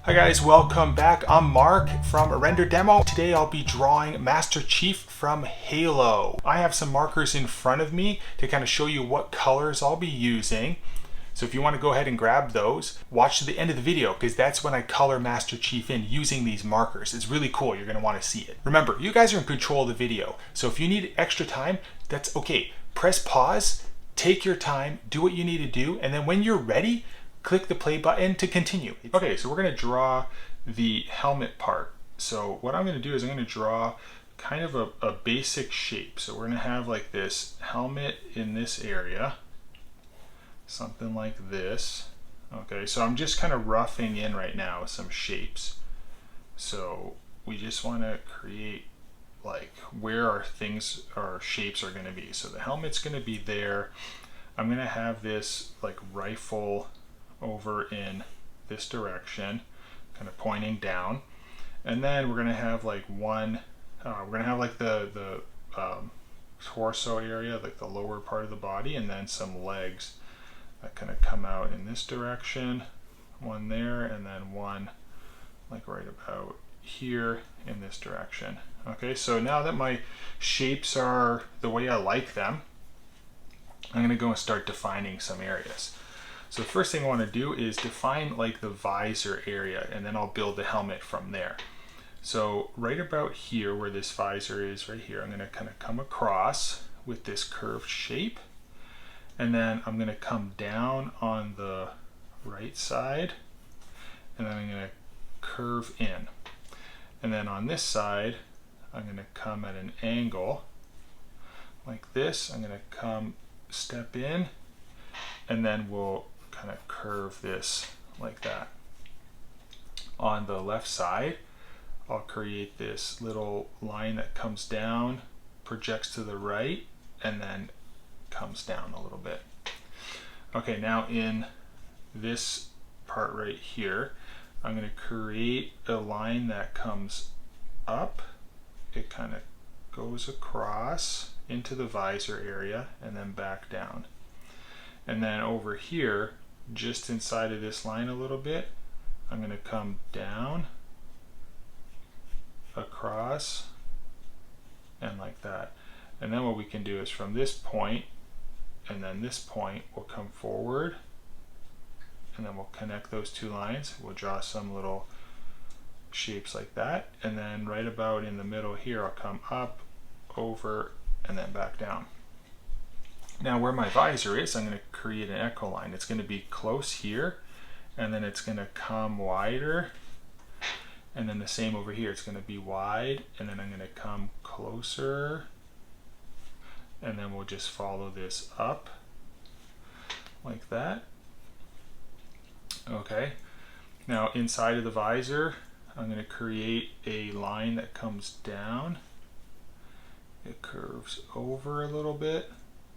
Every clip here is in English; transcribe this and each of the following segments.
Hi guys, welcome back. I'm Mark from Render Demo. Today I'll be drawing Master Chief from Halo. I have some markers in front of me to kind of show you what colors I'll be using. So if you want to go ahead and grab those, watch to the end of the video because that's when I color Master Chief in using these markers. It's really cool. You're going to want to see it. Remember, you guys are in control of the video. So if you need extra time, that's okay. Press pause, take your time, do what you need to do, and then when you're ready, click the play button to continue. Okay, so we're going to draw the helmet part. So what I'm going to do is I'm going to draw kind of a basic shape. So we're going to have like this helmet in this area, something like this. Okay, so I'm just kind of roughing in right now some shapes. So we just want to create like where our things, our shapes are going to be. So the helmet's going to be there. I'm going to have this like rifle over in this direction, kind of pointing down, and then we're going to have like one we're going to have like the torso area, like the lower part of the body, and then some legs that kind of come out in this direction, one there, and then one like right about here in this direction. Okay, so now that my shapes are the way I like them, I'm going to go and start defining some areas. So the first thing I want to do is define like the visor area, and then I'll build the helmet from there. So right about here where this visor is right here, I'm going to kind of come across with this curved shape, and then I'm going to come down on the right side, and then I'm going to curve in. And then on this side, I'm going to come at an angle like this. I'm going to come step in, and then we'll kind of curve this like that. On the left side, I'll create this little line that comes down, projects to the right, and then comes down a little bit. Okay, now in this part right here, I'm going to create a line that comes up. It kind of goes across into the visor area and then back down. And then over here, just inside of this line a little bit, I'm going to come down, across, and like that. And then what we can do is from this point and then this point, we'll come forward, and then we'll connect those two lines. We'll draw some little shapes like that. And then right about in the middle here, I'll come up, over, and then back down. Now where my visor is, I'm going to create an echo line. It's going to be close here, and then it's going to come wider, and then the same over here. It's going to be wide, and then I'm going to come closer, and then we'll just follow this up like that. Okay, now inside of the visor, I'm going to create a line that comes down. It curves over a little bit,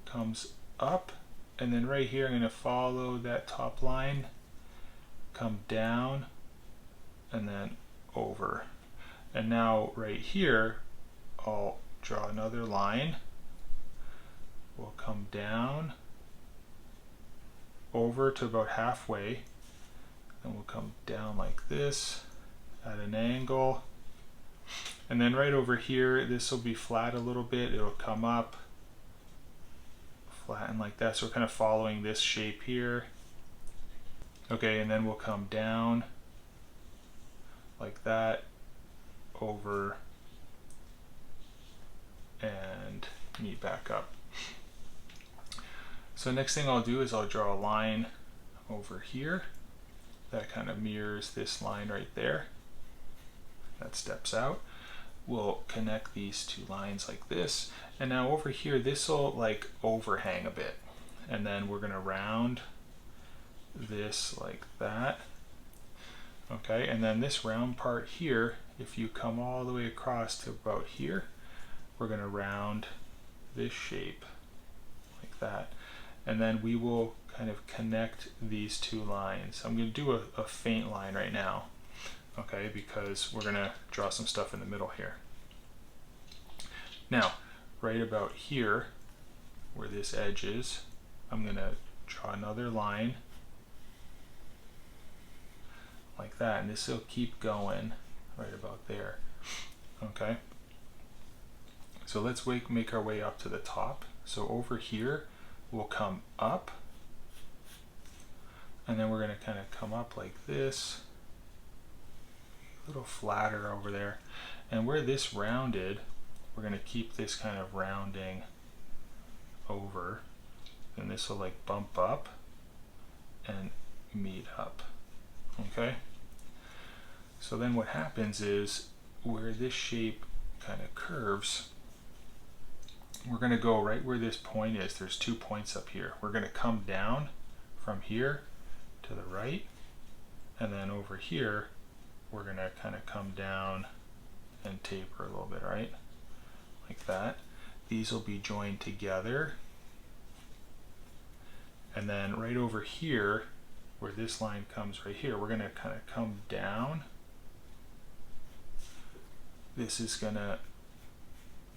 comes up, and then right here I'm going to follow that top line, come down, and then over. And now right here I'll draw another line. We'll come down, over to about halfway, and we'll come down like this at an angle. And then right over here, this will be flat a little bit. It'll come up, flatten like that. So we're kind of following this shape here. Okay, and then we'll come down like that, over, and meet back up. So next thing I'll do is I'll draw a line over here that kind of mirrors this line right there. That steps out. We'll connect these two lines like this, and now over here this will like overhang a bit, and then we're going to round this like that. Okay, and then this round part here, if you come all the way across to about here, we're going to round this shape like that, and then we will kind of connect these two lines. I'm going to do a faint line right now, okay, because we're going to draw some stuff in the middle here. Now, right about here, where this edge is, I'm going to draw another line like that, and this will keep going right about there. Okay, so let's make our way up to the top. So over here we'll come up, and then we're going to kind of come up like this, a little flatter over there, and where this rounded, we're going to keep this kind of rounding over, and this will like bump up and meet up. Okay, so then what happens is where this shape kind of curves, we're going to go right where this point is. There's 2 points up here. We're going to come down from here to the right, and then over here we're going to kind of come down and taper a little bit, right? Like that. These will be joined together, and then right over here where this line comes right here, we're going to kind of come down. This is going to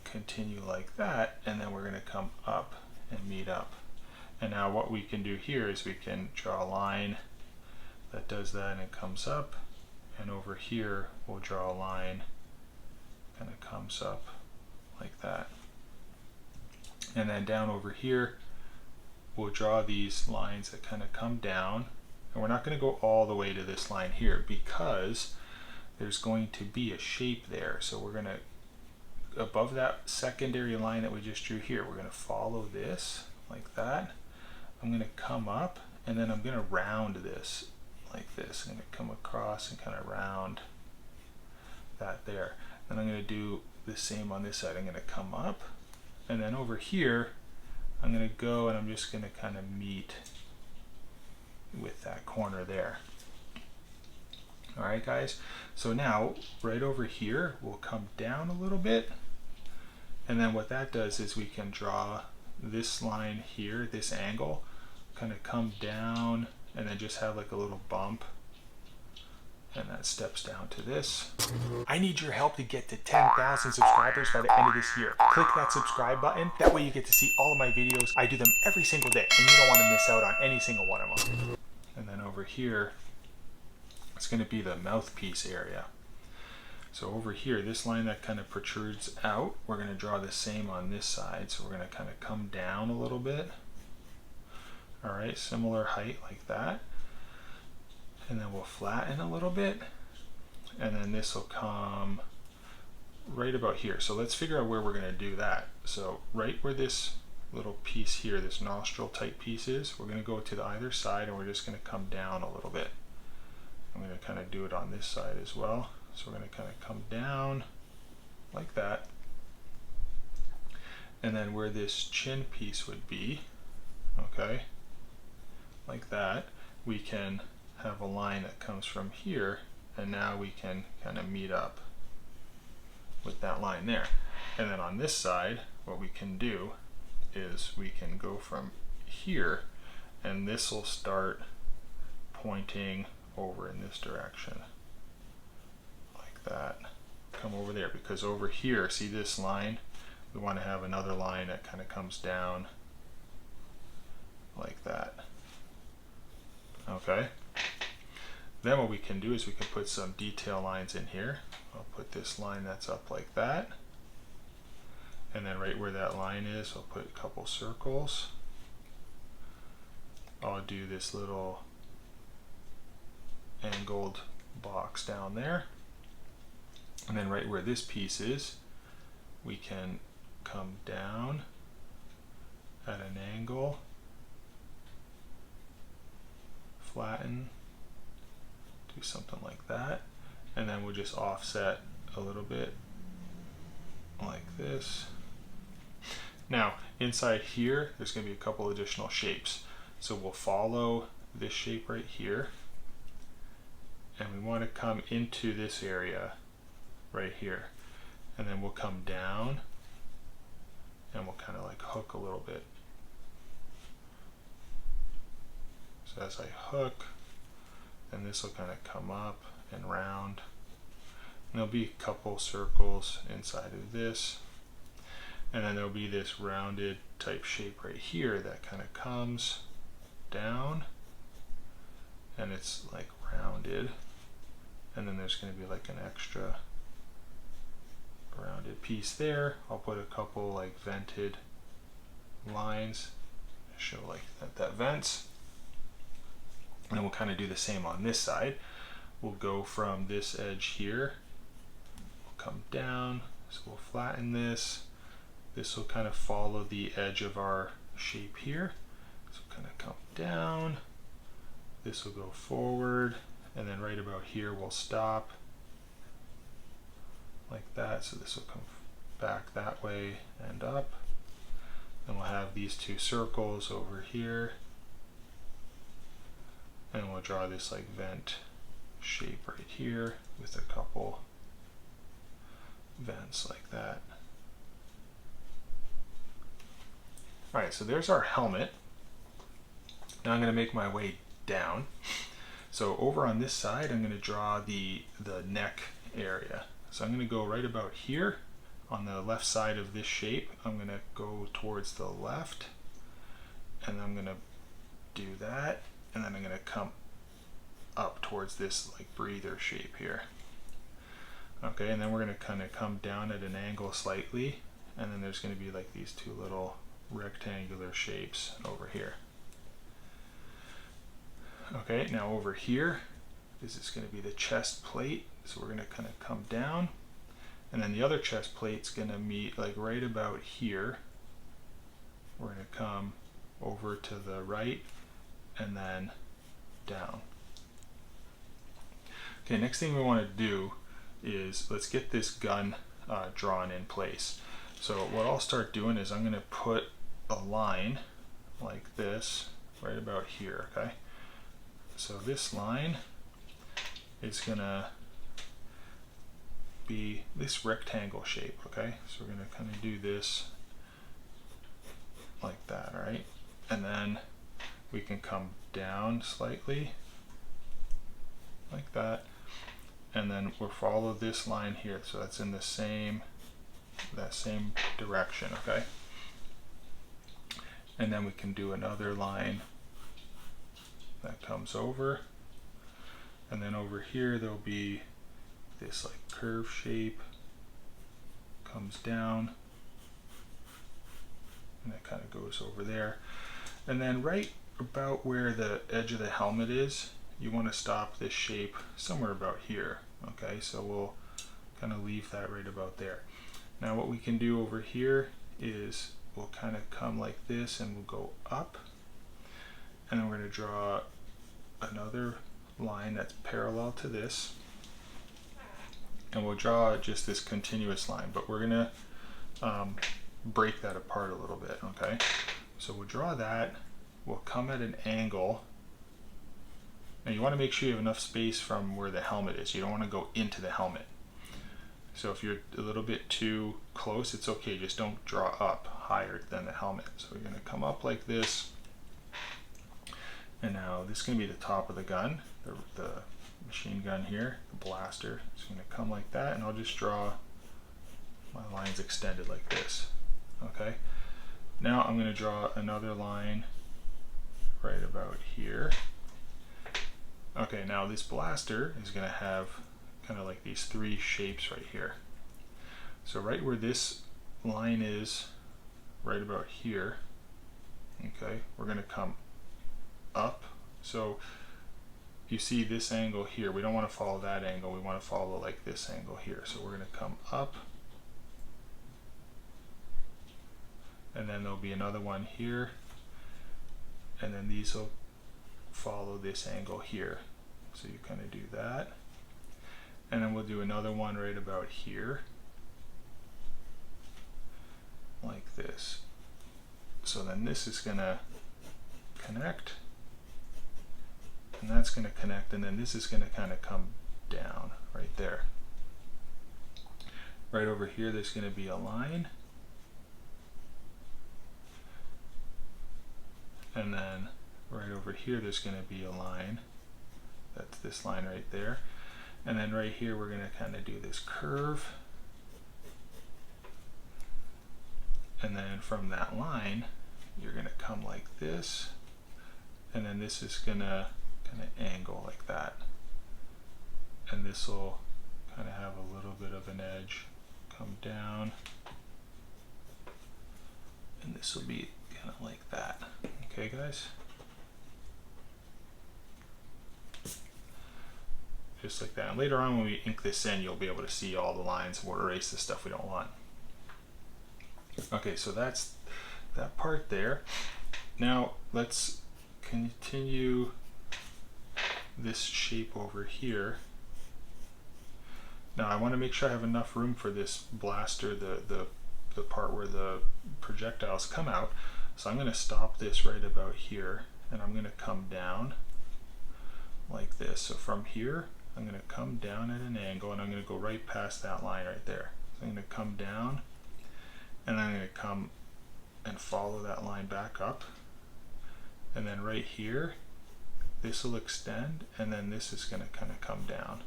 continue like that, and then we're going to come up and meet up. And now what we can do here is we can draw a line that does that and comes up, and over here we'll draw a line kind of comes up like that. And then down over here we'll draw these lines that kind of come down, and we're not going to go all the way to this line here because there's going to be a shape there. So we're going to, above that secondary line that we just drew here, we're going to follow this like that. I'm going to come up, and then I'm going to round this like this. I'm going to come across and kind of round that there. Then I'm going to do the same on this side. I'm going to come up, and then over here I'm going to go and I'm just going to kind of meet with that corner there. Alright guys, so now right over here we'll come down a little bit, and then what that does is we can draw this line here, this angle, kind of come down and then just have like a little bump, and that steps down to this. I need your help to get to 10,000 subscribers by the end of this year. Click that subscribe button, that way you get to see all of my videos. I do them every single day, and you don't want to miss out on any single one of them. And then over here, it's going to be the mouthpiece area. So over here, this line that kind of protrudes out, we're going to draw the same on this side. So we're going to kind of come down a little bit. All right, similar height like that. And then we'll flatten a little bit. And then this will come right about here. So let's figure out where we're going to do that. So right where this little piece here, this nostril type piece is, we're going to go to the either side, and we're just going to come down a little bit. I'm going to kind of do it on this side as well. So we're going to kind of come down like that. And then where this chin piece would be, okay, like that, we can have a line that comes from here, and now we can kind of meet up with that line there. And then on this side, what we can do is we can go from here, and this will start pointing over in this direction like that. Come over there, because over here, see this line, we want to have another line that kind of comes down like that. Okay, then what we can do is we can put some detail lines in here. I'll put this line that's up like that, and then right where that line is, I'll put a couple circles. I'll do this little angled box down there, and then right where this piece is, we can come down at an angle, flatten, do something like that, and then we'll just offset a little bit like this. Now inside here, there's going to be a couple additional shapes, so we'll follow this shape right here, and we want to come into this area right here, and then we'll come down and we'll kind of like hook a little bit. So as I hook, then this will kind of come up and round, and there'll be a couple circles inside of this, and then there'll be this rounded type shape right here that kind of comes down, and it's like rounded and then there's going to be like an extra rounded piece there. I'll put a couple like vented lines to show like that vents, and then we'll kind of do the same on this side. We'll go from this edge here, we'll come down, so we'll flatten this. This will kind of follow the edge of our shape here, so kind of come down, this will go forward, and then right about here we'll stop like that, so this will come back that way and up. Then we'll have these two circles over here, and we'll draw this like vent shape right here with a couple vents like that. Alright, so there's our helmet. Now I'm going to make my way down. So over on this side I'm going to draw the neck area. So I'm going to go right about here on the left side of this shape. I'm going to go towards the left, and I'm going to do that, and then I'm going to come up towards this like breather shape here. Okay, and then we're going to kind of come down at an angle slightly, and then there's going to be like these two little rectangular shapes over here. Okay, now over here, this is going to be the chest plate, so we're going to kind of come down, and then the other chest plate's going to meet like right about here. We're going to come over to the right and then down. Okay, next thing we want to do is let's get this gun drawn in place. So what I'll start doing is I'm going to put a line like this right about here, okay? So this line is going to be this rectangle shape, okay? So we're going to kind of do this like that, all right? And then we can come down slightly like that, and then we'll follow this line here, so that's in the same direction, okay? And then we can do another line that comes over, and then over here there'll be this like curve shape, comes down, and it kind of goes over there. And then right about where the edge of the helmet is, you want to stop this shape somewhere about here, okay? So we'll kind of leave that right about there. Now what we can do over here is we'll kind of come like this, and we'll go up, and then we're going to draw another line that's parallel to this, and we'll draw just this continuous line, but we're going to break that apart a little bit, okay? So we'll draw that, we'll come at an angle. Now you want to make sure you have enough space from where the helmet is. You don't want to go into the helmet. So if you're a little bit too close, it's okay, just don't draw up higher than the helmet. So we're going to come up like this, and now this is going to be the top of the gun, the machine gun here, the blaster. It's going to come like that, and I'll just draw my lines extended like this, okay? Now I'm going to draw another line right about here. Okay, now this blaster is going to have kind of like these three shapes right here. So right where this line is, right about here, okay, we're going to come up. So you see this angle here, we don't want to follow that angle, we want to follow like this angle here. So we're going to come up, and then there'll be another one here, and then these will follow this angle here. So you kind of do that, and then we'll do another one right about here like this. So then this is going to connect, and that's going to connect, and then this is going to kind of come down right there. Right over here there's going to be a line, and then right over here there's going to be a line. That's this line right there. And then right here we're going to kind of do this curve, and then from that line you're going to come like this, and then this is going to kind of angle like that, and this will kind of have a little bit of an edge come down, and this will be kind of like that. Okay, guys? Just like that. And later on when we ink this in, you'll be able to see all the lines and we'll erase the stuff we don't want. Okay, so that's that part there. Now let's continue this shape over here. Now I want to make sure I have enough room for this blaster, the part where the projectiles come out. So I'm going to stop this right about here, and I'm going to come down like this. So from here, I'm going to come down at an angle, and I'm going to go right past that line right there. So I'm going to come down, and I'm going to come and follow that line back up. And then right here, this will extend, and then this is going to kind of come down.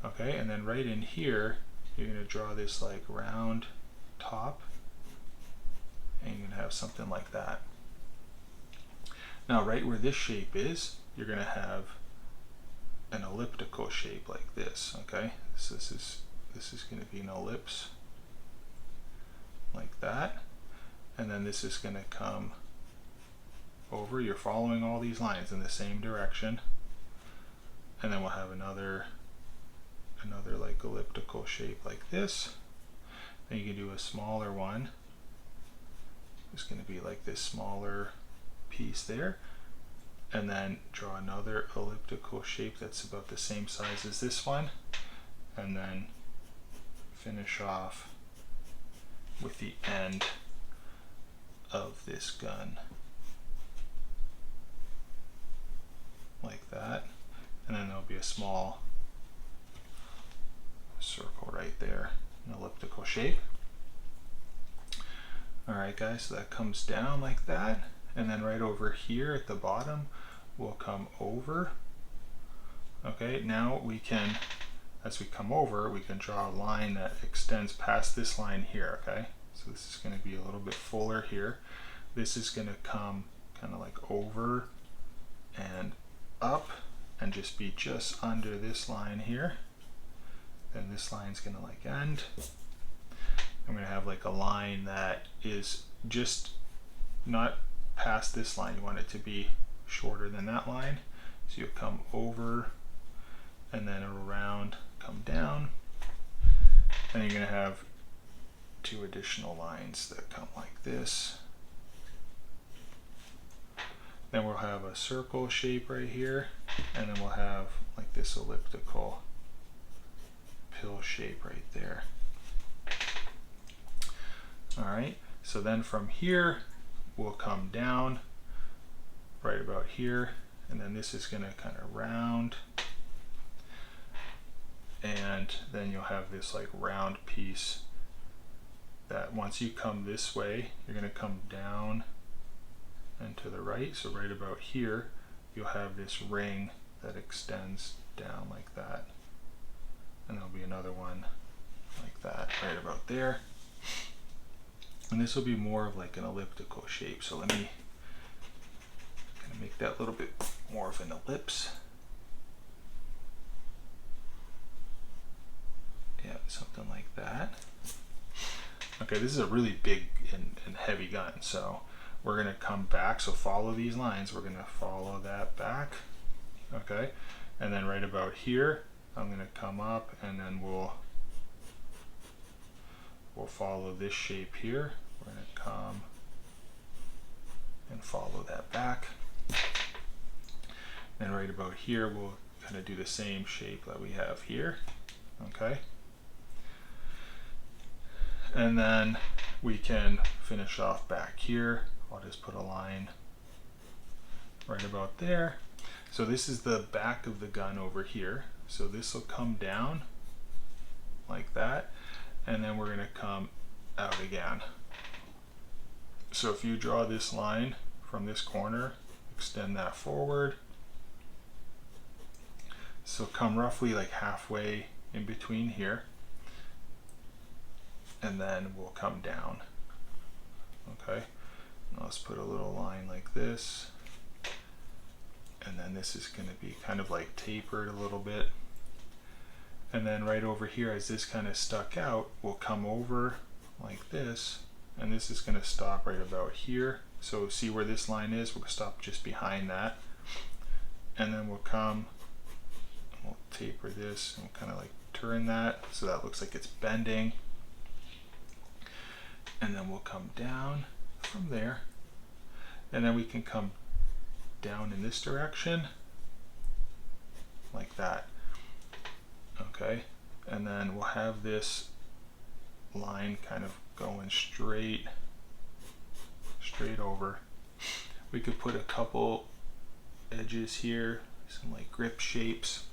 Okay, and then right in here, you're going to draw this like round top, and you're going to have something like that. Now right where this shape is, you're going to have an elliptical shape like this. Okay, so this is going to be an ellipse like that, and then this is going to come over. You're following all these lines in the same direction, and then we'll have another like elliptical shape like this. Then you can do a smaller one. It's going to be like this smaller piece there, and then draw another elliptical shape that's about the same size as this one, and then finish off with the end of this gun like that, and then there'll be a small circle right there, an elliptical shape. Alright guys, so that comes down like that, and then right over here at the bottom we'll come over. Okay, now we can, as we come over, we can draw a line that extends past this line here. Okay, so this is going to be a little bit fuller here. This is going to come kind of like over and up and just be just under this line here. Then this line's going to like end. I'm going to have like a line that is just not past this line. You want it to be shorter than that line. So you'll come over and then around, come down. And you're going to have two additional lines that come like this. Then we'll have a circle shape right here, and then we'll have like this elliptical pill shape right there. Alright, so then from here we'll come down right about here, and then this is going to kind of round, and then you'll have this like round piece that once you come this way, you're going to come down and to the right. So right about here you'll have this ring that extends down like that, and there'll be another one like that right about there. And this will be more of like an elliptical shape. So let me kind of make that a little bit more of an ellipse. Yeah, something like that. Okay, this is a really big and heavy gun, so we're going to come back. So follow these lines. We're going to follow that back. Okay, and then right about here, I'm going to come up, and then we'll follow this shape here. We're going to come and follow that back. And right about here, we'll kind of do the same shape that we have here. Okay. And then we can finish off back here. I'll just put a line right about there. So this is the back of the gun over here. So this will come down like that, and then we're going to come out again. So if you draw this line from this corner, extend that forward. So come roughly like halfway in between here, and then we'll come down. Okay, now let's put a little line like this, and then this is going to be kind of like tapered a little bit, And then right over here, as this kind of stuck out, we'll come over like this, and this is going to stop right about here. So see where this line is? We'll stop just behind that. And then we'll come, we'll taper this, and we'll kind of like turn that so that looks like it's bending. And then we'll come down from there. And then we can come down in this direction, like that. Okay, and then we'll have this line kind of going straight over. We could put a couple edges here, some like grip shapes.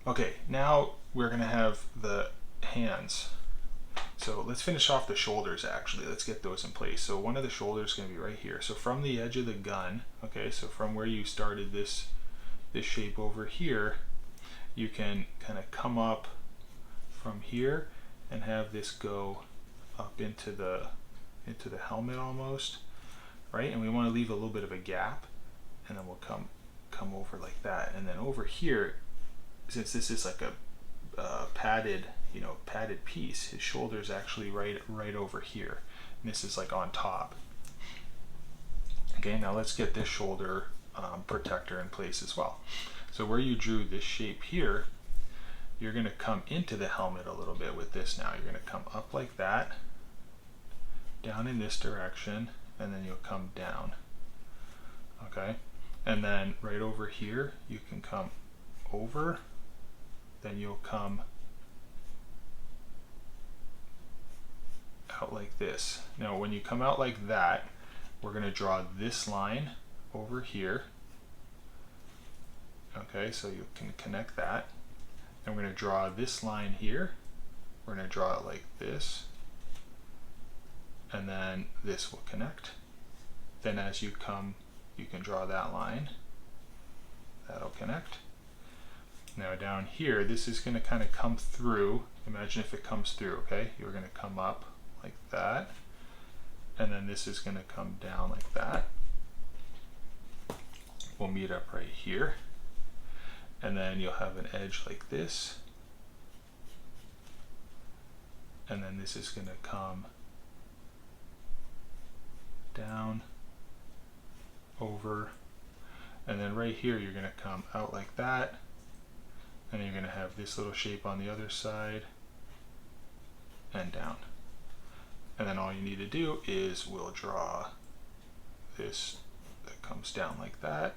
Okay, now we're gonna have the hands. So let's finish off the shoulders actually. Let's get those in place. So one of the shoulders is gonna be right here. So from the edge of the gun, okay, so from where you started this shape over here, you can kind of come up from here and have this go up into the helmet almost, right? And we want to leave a little bit of a gap, and then we'll come over like that. And then over here, since this is like a padded piece, his shoulder is actually right over here, and this is like on top. Okay, now let's get this shoulder protector in place as well. So where you drew this shape here, you're going to come into the helmet a little bit with this now. You're going to come up like that, down in this direction, and then you'll come down. Okay, and then right over here, you can come over, then you'll come out like this. Now when you come out like that, we're going to draw this line over here. Okay, so you can connect that. And we're going to draw this line here. We're going to draw it like this. And then this will connect. Then as you come, you can draw that line. That'll connect. Now down here, this is going to kind of come through. Imagine if it comes through, okay? You're going to come up like that. And then this is going to come down like that. We'll meet up right here. And then you'll have an edge like this. And then this is going to come down, over, and then right here you're going to come out like that. And you're going to have this little shape on the other side and down. And then all you need to do is we'll draw this that comes down like that,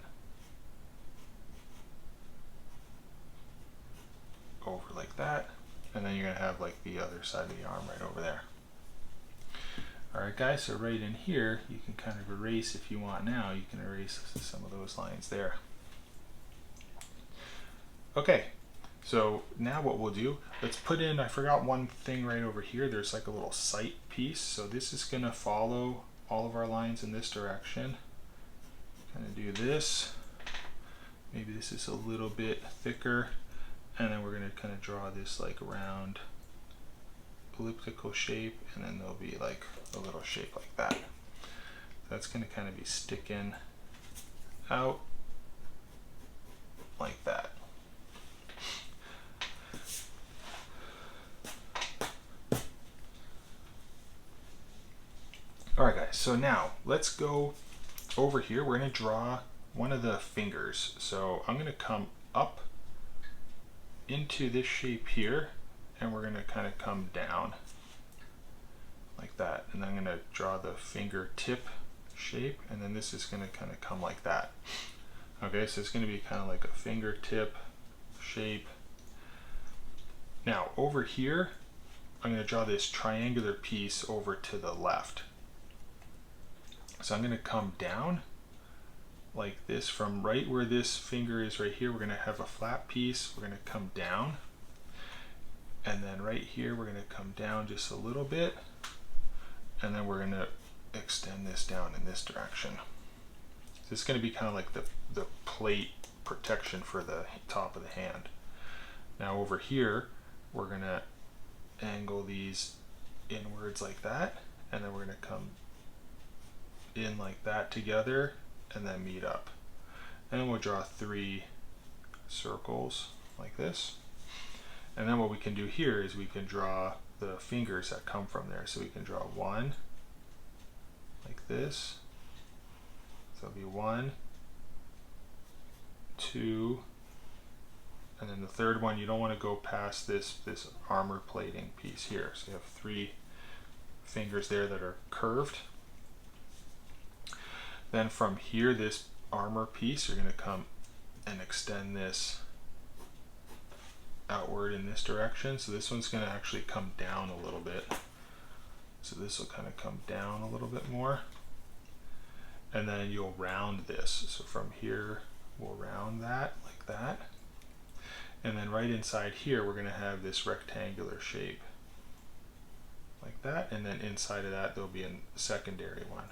over like that, and then you're going to have like the other side of the arm right over there. Alright guys, so right in here you can kind of erase, if you want now, you can erase some of those lines there. Okay, so now what we'll do, let's put in, I forgot one thing right over here, there's like a little sight piece, so this is going to follow all of our lines in this direction. Kind of do this, maybe this is a little bit thicker, and then we're going to kind of draw this like round elliptical shape, and then there'll be like a little shape like that. That's going to kind of be sticking out like that. Alright guys, so now let's go over here. We're going to draw one of the fingers. So I'm going to come up into this shape here, and we're going to kind of come down like that, and I'm going to draw the fingertip shape, and then this is going to kind of come like that. Okay, so it's going to be kind of like a fingertip shape. Now over here I'm going to draw this triangular piece over to the left. So I'm going to come down like this from right where this finger is right here. We're going to have a flat piece. We're going to come down, and then right here we're going to come down just a little bit, and then we're going to extend this down in this direction. So it's going to be kind of like the plate protection for the top of the hand. Now over here we're going to angle these inwards like that, and then we're going to come in like that together and then meet up. And then we'll draw 3 circles like this. And then what we can do here is we can draw the fingers that come from there. So we can draw one like this. So it'll be 1, 2, and then the third one, you don't want to go past this armor plating piece here. So you have 3 fingers there that are curved. Then from here, this armor piece, you're going to come and extend this outward in this direction. So this one's going to actually come down a little bit. So this will kind of come down a little bit more. And then you'll round this. So from here, we'll round that like that. And then right inside here, we're going to have this rectangular shape like that. And then inside of that, there'll be a secondary one.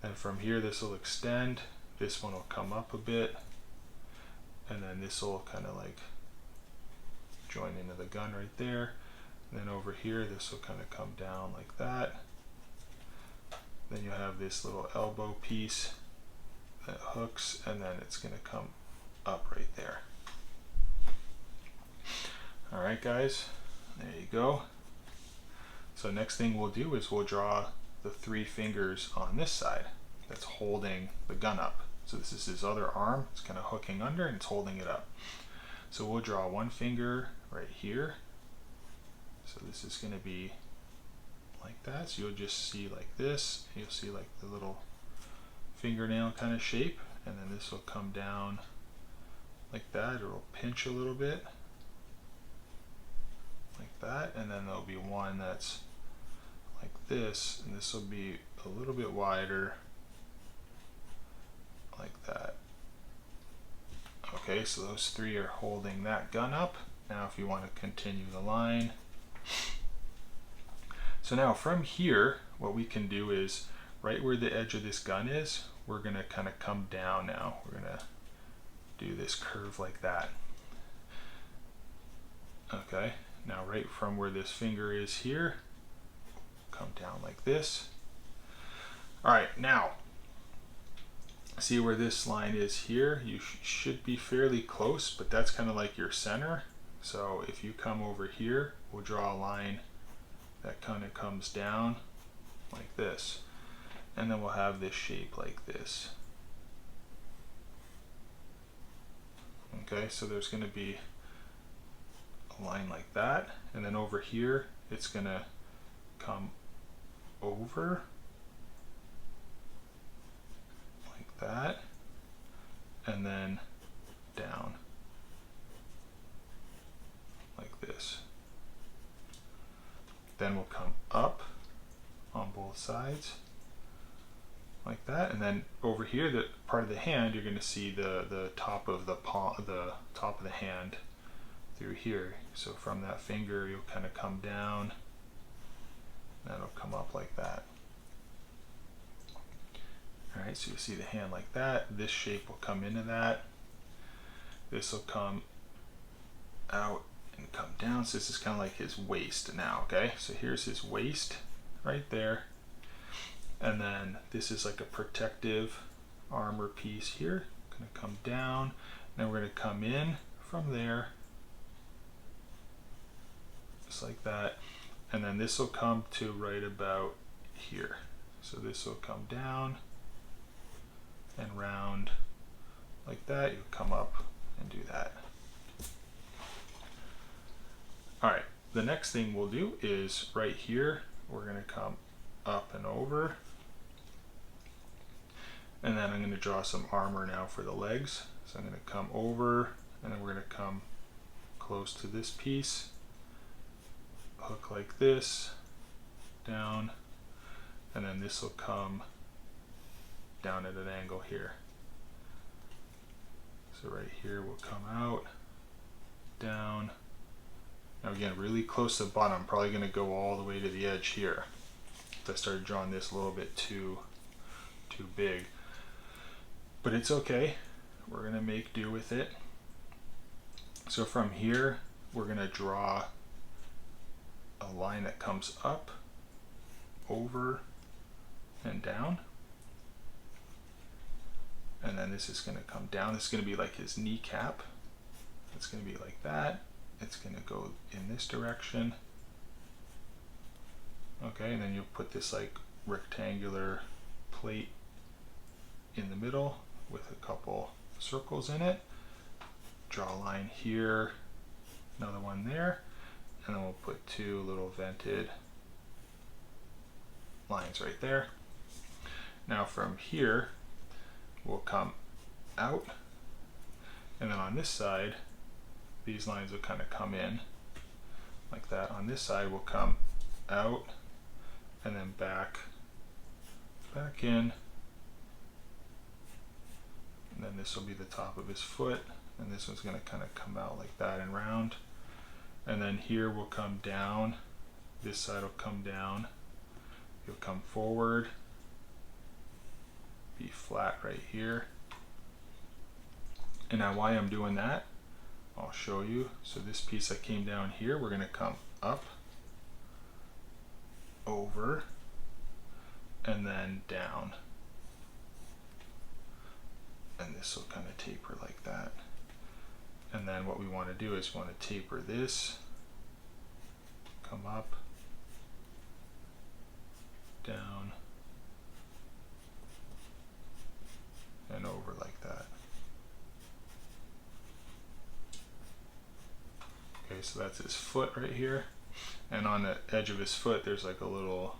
And from here, this will extend. This one will come up a bit. And then this will kind of like join into the gun right there. And then over here, this will kind of come down like that. Then you have this little elbow piece that hooks, and then it's going to come up right there. All right, guys, there you go. So next thing we'll do is we'll draw the 3 fingers on this side that's holding the gun up. So this is his other arm. It's kind of hooking under and it's holding it up. So we'll draw 1 finger right here. So this is going to be like that. So you'll just see like this. You'll see like the little fingernail kind of shape, and then this will come down like that. It'll pinch a little bit like that, and then there'll be one that's like this, and this will be a little bit wider like that. Okay, so those 3 are holding that gun up. Now if you want to continue the line, so now from here, what we can do is right where the edge of this gun is, we're going to kind of come down now. We're going to do this curve like that. Okay, now right from where this finger is here, come down like this. All right, now see where this line is here? You should be fairly close, but that's kind of like your center. So if you come over here, we'll draw a line that kind of comes down like this, and then we'll have this shape like this. Okay, so there's going to be a line like that, and then over here it's going to come over like that, and then down like this. Then we'll come up on both sides like that, and then over here, the part of the hand, you're going to see the top of the palm, the top of the hand through here. So from that finger, you'll kind of come down, and it'll come up like that. All right, so you see the hand like that. This shape will come into that. This will come out and come down. So this is kind of like his waist now, okay? So here's his waist right there. And then this is like a protective armor piece here. Gonna come down, then we're gonna come in from there, just like that. And then this will come to right about here. So this will come down and round like that. You'll come up and do that. All right, the next thing we'll do is right here, we're gonna come up and over. And then I'm going to draw some armor now for the legs. So I'm going to come over, and then we're going to come close to this piece, hook like this, down, and then this will come down at an angle here. So right here will come out, down. Now again, really close to the bottom. I'm probably going to go all the way to the edge here. I started drawing this a little bit too big. But it's okay, we're gonna make do with it. So from here, we're gonna draw a line that comes up, over, and down. And then this is gonna come down. This is gonna be like his kneecap. it's going to be like that. It's going to go in this direction. Okay, and then you'll put this like rectangular plate in the middle with a couple circles in it. Draw a line here, another one there, and then we'll put two little vented lines right there. Now from here, we'll come out, and then on this side, these lines will kind of come in like that. On this side, we'll come out, and then back in, and then this will be the top of his foot, and this one's going to kind of come out like that and round. And then here will come down, this side will come down, you'll come forward, be flat right here. And now why I'm doing that, I'll show you. So this piece that came down here, we're going to come up, over, and then down. And this will kind of taper like that. And then what we want to do is we want to taper this, come up, down, and over like that. Okay, so that's his foot right here. And on the edge of his foot, there's like a little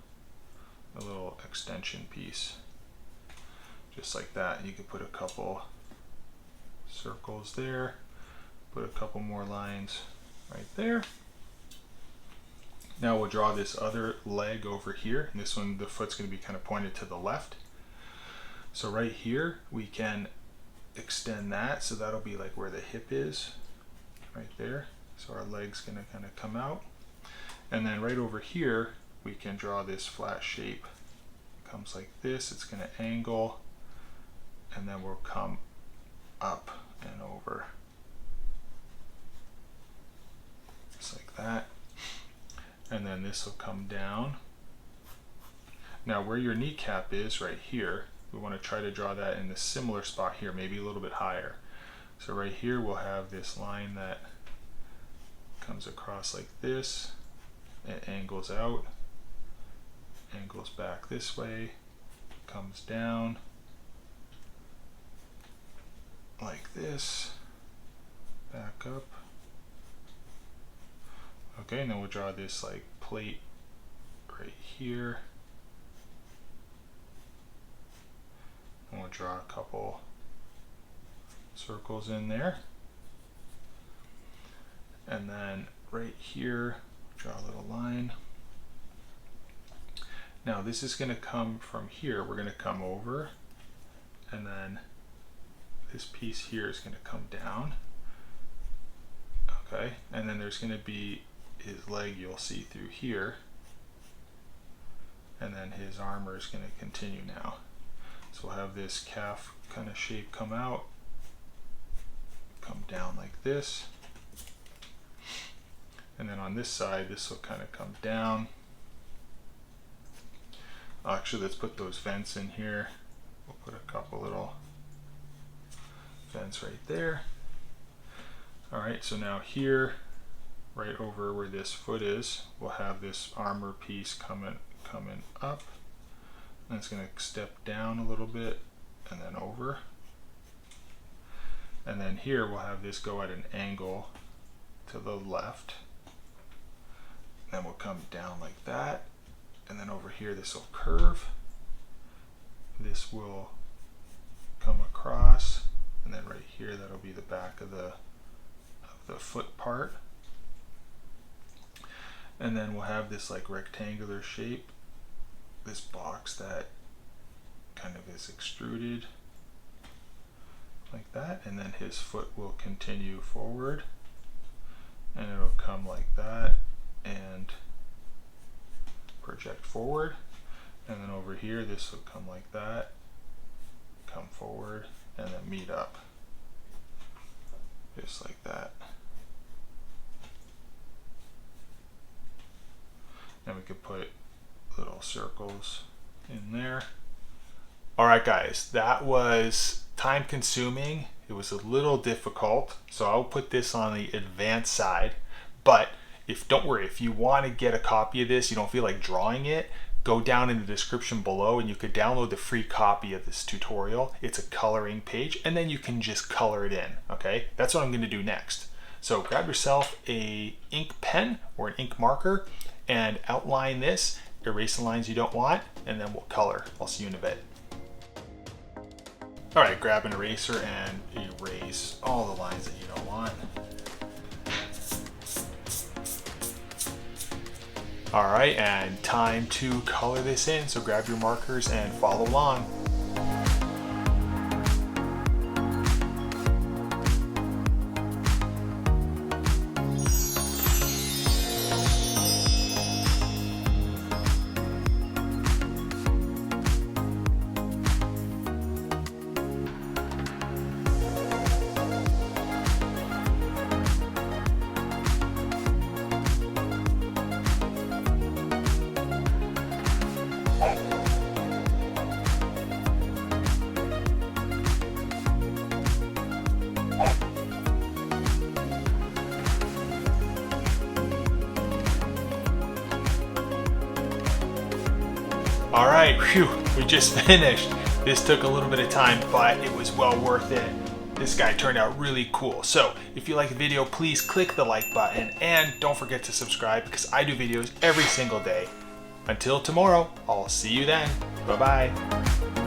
extension piece. Just like that. And you could put a couple circles there. Put a couple more lines right there. Now we'll draw this other leg over here. And this one, the foot's going to be kind of pointed to the left. So right here, we can extend that. So that'll be like where the hip is, right there. So our leg's going to kind of come out. And then right over here, we can draw this flat shape. It comes like this. It's going to angle. And then we'll come up and over. Just like that. And then this will come down. Now where your kneecap is right here, we want to try to draw that in a similar spot here, maybe a little bit higher. So right here we'll have this line that comes across like this. It angles out, angles back this way, comes down like this, back up. Okay, and then we'll draw this like plate right here. And we'll draw a couple circles in there. And then right here, draw a little line. Now this is going to come from here. We're going to come over, and then this piece here is going to come down. Okay, and then there's going to be his leg you'll see through here, and then his armor is going to continue now. So we'll have this calf kind of shape come out, come down like this, and then on this side this will kind of come down. Actually, let's put those vents in here. We'll put a couple little vents right there. Alright, so now here, right over where this foot is, we'll have this armor piece coming up. And it's going to step down a little bit and then over. And then here we'll have this go at an angle to the left. Then we'll come down like that. And then over here this will curve. This will come across. And then right here that'll be the back of the foot part. And then we'll have this like rectangular shape, this box that kind of is extruded like that, and then his foot will continue forward and it'll come like that and project forward, and then over here this will come like that, come forward, and then meet up just like that. And we could put little circles in there. All right, guys, that was time consuming. It was a little difficult, so I'll put this on the advanced side. But don't worry, if you want to get a copy of this, you don't feel like drawing it, go down in the description below and you could download the free copy of this tutorial. It's a coloring page, and then you can just color it in, okay? That's what I'm going to do next. So grab yourself a ink pen or an ink marker and outline this, erase the lines you don't want, and then we'll color. I'll see you in a bit. All right, grab an eraser and erase all the lines that you don't want. All right, and time to color this in. So grab your markers and follow along. All right, phew, we just finished. This took a little bit of time, but it was well worth it. This guy turned out really cool. So if you like the video, please click the like button and don't forget to subscribe because I do videos every single day. Until tomorrow, I'll see you then. Bye-bye.